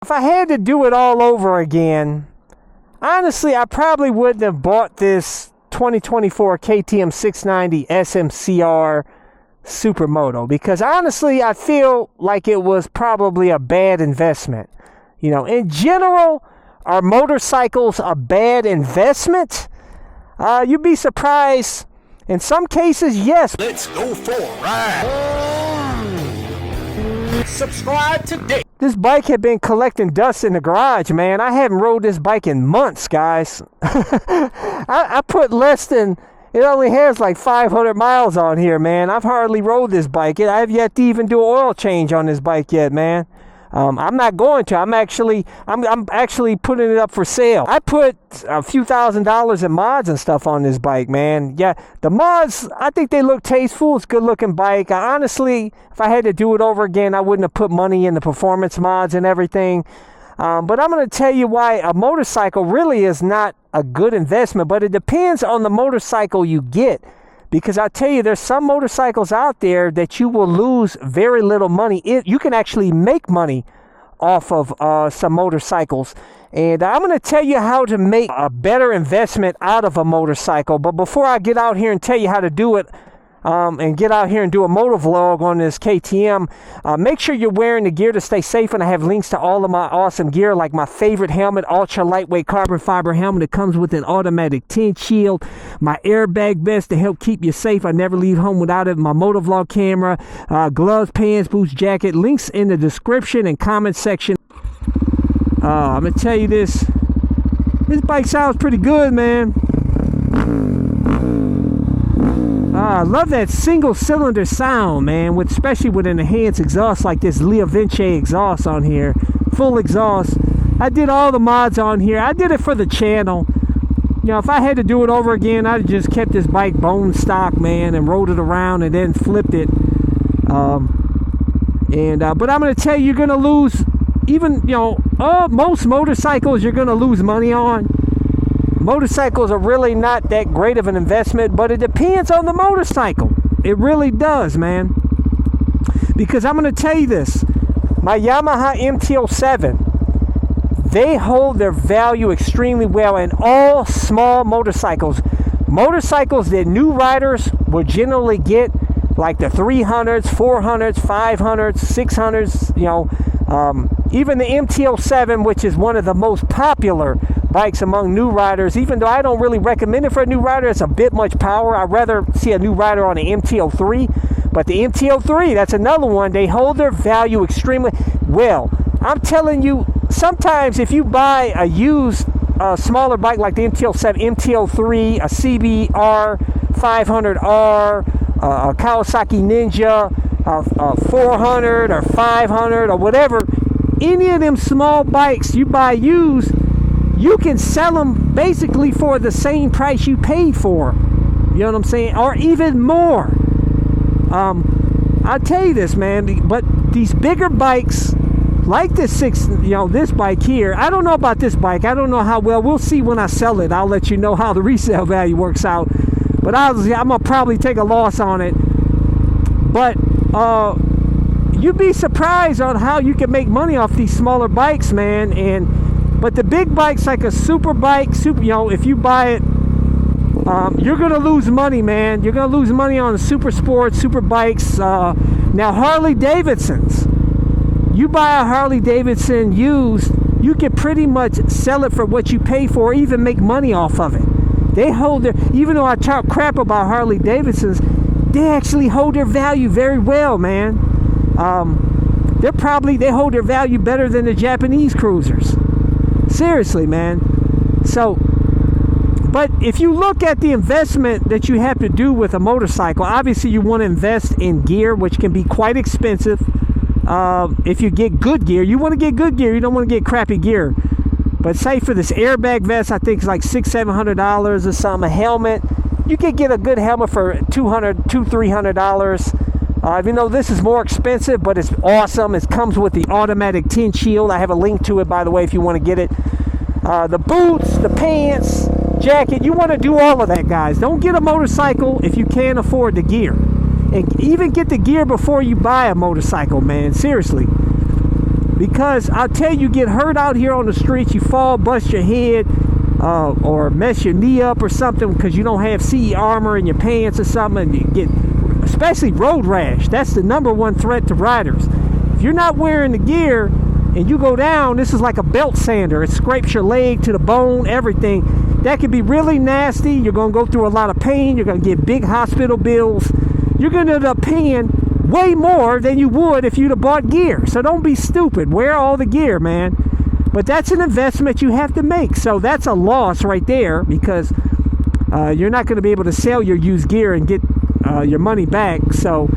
if I had to do it all over again, honestly, I probably wouldn't have bought this 2024 KTM 690 SMCR Supermoto, because honestly, I feel like it was probably a bad investment. You know, in general, are motorcycles a bad investment? You'd be surprised. In some cases, yes. Let's go for a ride. Subscribe today. This bike had been collecting dust in the garage, man. I haven't rode this bike in months, guys. I put less than, it only has like 500 miles on here, man. I've hardly rode this bike. I have yet to even do an oil change on this bike yet, man. I'm not going to. I'm actually putting it up for sale. I put a few $1,000s in mods and stuff on this bike, man. Yeah, the mods, I think they look tasteful. It's a good looking bike. Honestly, if I had to do it over again, I wouldn't have put money in the performance mods and everything. But I'm going to tell you why a motorcycle really is not a good investment, but it depends on the motorcycle you get. Because I tell you, there's some motorcycles out there that you will lose very little money. You can actually make money off of some motorcycles. And I'm going to tell you how to make a better investment out of a motorcycle. But before I get out here and tell you how to do it, and get out here and do a motor vlog on this KTM, make sure you're wearing the gear to stay safe, and I have links to all of my awesome gear, like my favorite helmet, ultra lightweight carbon fiber helmet. It comes with an automatic tint shield, my airbag vest to help keep you safe. I never leave home without it, my motor vlog camera, gloves, pants, boots, jacket. Links in the description and comment section. I'm gonna tell you this bike sounds pretty good, man. I love that single cylinder sound, man, especially with an enhanced exhaust like this LITHIUM exhaust on here. Full exhaust. I did all the mods on here. I did it for the channel. You know, if I had to do it over again, I'd just kept this bike bone stock, man, and rode it around and then flipped it. But I'm going to tell you, you're going to lose, even, you know, most motorcycles you're going to lose money on. Motorcycles are really not that great of an investment, but it depends on the motorcycle. It really does, man. Because I'm going to tell you this. My Yamaha MT-07, they hold their value extremely well in all small motorcycles. Motorcycles that new riders will generally get, like the 300s, 400s, 500s, 600s, you know. Even the MT-07, which is one of the most popular bikes among new riders, even though I don't really recommend it for a new rider, it's a bit much power. I'd rather see a new rider on the MT-03. But the MT-03, that's another one. They hold their value extremely well. I'm telling you, sometimes if you buy a used smaller bike like the MT-07, MT-03, a CBR 500R, a Kawasaki Ninja, a 400 or 500 or whatever, any of them small bikes you buy used, you can sell them basically for the same price you paid for. You know what I'm saying? Or even more. I'll tell you this, man, but these bigger bikes, like this this bike here, I don't know about this bike. I don't know how well. We'll see when I sell it. I'll let you know how the resale value works out. But I'm going to probably take a loss on it. But you'd be surprised on how you can make money off these smaller bikes, man. But the big bikes, like a super bike, if you buy it, you're going to lose money, man. You're going to lose money on the super sports, super bikes. Now, Harley Davidsons. You buy a Harley Davidson used, you can pretty much sell it for what you pay for, or even make money off of it. They hold their, even though I talk crap about Harley Davidsons, they actually hold their value very well, man. They hold their value better than the Japanese cruisers. Seriously, man. So, but if you look at the investment that you have to do with a motorcycle, obviously you want to invest in gear, which can be quite expensive. If you get good gear, you want to get good gear. You don't want to get crappy gear. But say for this airbag vest, I think it's like $600-700 or something. A helmet, you can get a good helmet for $200-300. Even though this is more expensive, but it's awesome. It comes with the automatic tint shield. I have a link to it, by the way, if you want to get it. The boots, the pants, jacket. You want to do all of that, guys. Don't get a motorcycle if you can't afford the gear. And even get the gear before you buy a motorcycle, man. Seriously. Because I'll tell you, get hurt out here on the streets, you fall, bust your head, or mess your knee up or something because you don't have CE armor in your pants or something, and you get, especially road rash. That's the number one threat to riders. If you're not wearing the gear and you go down, this is like a belt sander. It scrapes your leg to the bone, everything. That can be really nasty. You're going to go through a lot of pain. You're going to get big hospital bills. You're going to end up paying way more than you would if you'd have bought gear. So don't be stupid. Wear all the gear, man. But that's an investment you have to make. So that's a loss right there, because you're not going to be able to sell your used gear and get your money back. So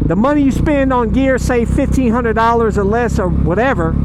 the money you spend on gear, say $1,500 or less or whatever,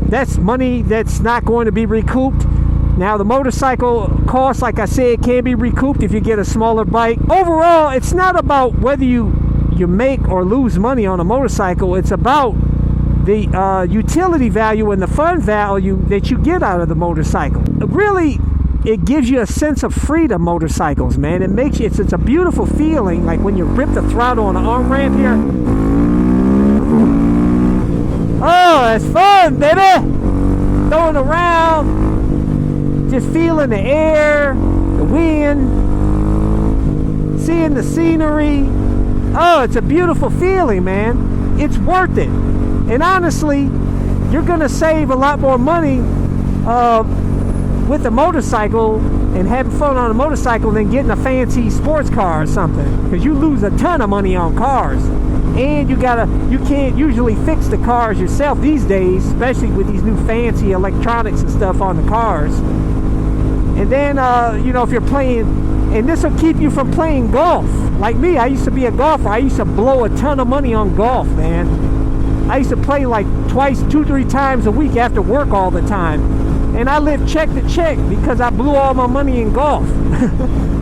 that's money that's not going to be recouped. Now the motorcycle cost, like I said, can be recouped if you get a smaller bike. Overall, it's not about whether you make or lose money on a motorcycle. It's about the utility value and the fun value that you get out of the motorcycle. Really, it gives you a sense of freedom, motorcycles, man. It makes you, it's a beautiful feeling, like when you rip the throttle on the arm ramp here. Oh, that's fun, baby! Throwing around, just feeling the air, the wind, seeing the scenery. Oh, it's a beautiful feeling, man. It's worth it. And honestly, you're gonna save a lot more money with a motorcycle and having fun on a motorcycle than getting a fancy sports car or something, because you lose a ton of money on cars, and you can't usually fix the cars yourself these days, especially with these new fancy electronics and stuff on the cars. And then if you're playing, and this will keep you from playing golf. Like me, I used to be a golfer. I used to blow a ton of money on golf, man. I used to play like 2-3 times a week after work all the time. And I lived check to check because I blew all my money in golf.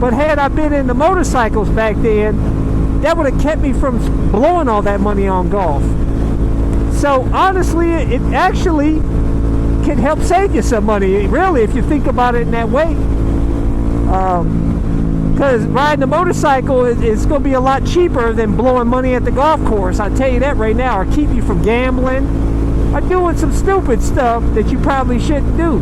But had I been in the motorcycles back then, that would have kept me from blowing all that money on golf. So honestly, it actually can help save you some money, really, if you think about it in that way. Because riding a motorcycle is going to be a lot cheaper than blowing money at the golf course. I'll tell you that right now. Or keep you from gambling, or doing some stupid stuff that you probably shouldn't do.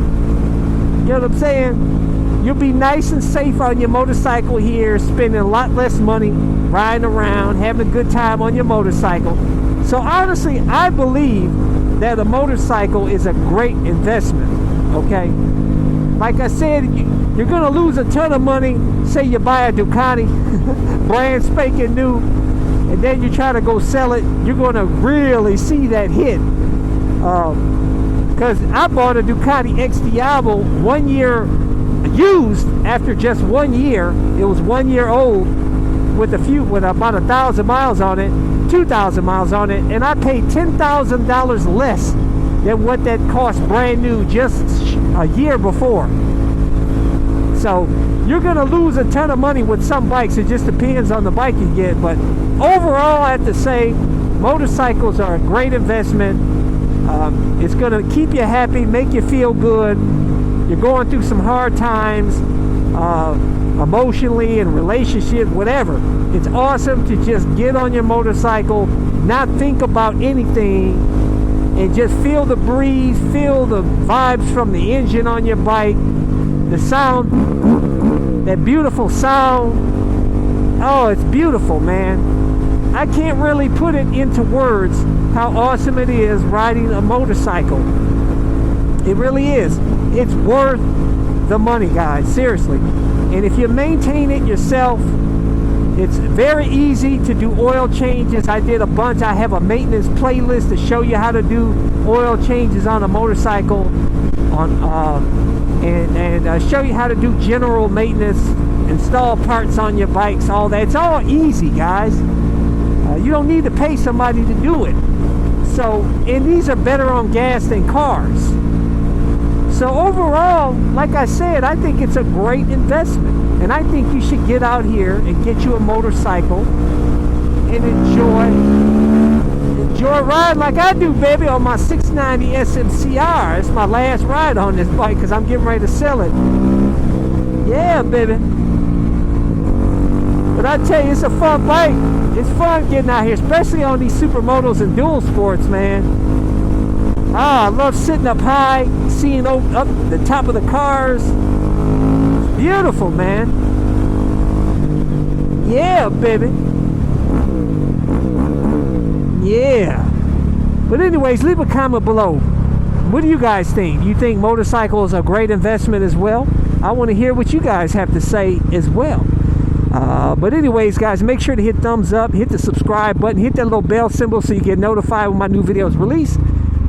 You know what I'm saying? You'll be nice and safe on your motorcycle here, spending a lot less money riding around, having a good time on your motorcycle. So honestly, I believe that a motorcycle is a great investment, okay? Like I said, you're going to lose a ton of money. Say you buy a Ducati, brand spanking new, and then you try to go sell it. You're going to really see that hit. Because I bought a Ducati X Diablo 1 year used. After just 1 year, it was 1 year old with about 1,000 miles on it, 2,000 miles on it, and I paid $10,000 less than what that cost brand new just a year before. So you're going to lose a ton of money with some bikes. It just depends on the bike you get. But overall, I have to say, motorcycles are a great investment. It's going to keep you happy, make you feel good. You're going through some hard times, emotionally, in relationship, whatever. It's awesome to just get on your motorcycle, not think about anything, and just feel the breeze, feel the vibes from the engine on your bike, the sound, that beautiful sound. Oh, it's beautiful, man. I can't really put it into words how awesome it is riding a motorcycle. It really is. It's worth the money, guys, seriously. And if you maintain it yourself, it's very easy to do oil changes. I did a bunch. I have a maintenance playlist to show you how to do oil changes on a motorcycle, and show you how to do general maintenance, install parts on your bikes, all that. It's all easy, guys. You don't need to pay somebody to do it. So, and these are better on gas than cars. So overall, like I said, I think it's a great investment. And I think you should get out here and get you a motorcycle and enjoy riding like I do, baby, on my 690 SMCR. It's my last ride on this bike because I'm getting ready to sell it. Yeah, baby. But I tell you, it's a fun bike. It's fun getting out here, especially on these supermotos and dual sports, man. Ah, I love sitting up high, seeing up the top of the cars. Beautiful, man. Yeah, baby. Yeah. But anyways, leave a comment below. What do you guys think? You think motorcycles are a great investment as well? I want to hear what you guys have to say as well. But anyways, guys, make sure to hit thumbs up, hit the subscribe button, hit that little bell symbol so you get notified when my new videos release.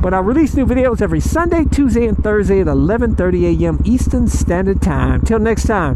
But I release new videos every Sunday, Tuesday, and Thursday at 11:30 a.m. Eastern Standard Time. Till next time.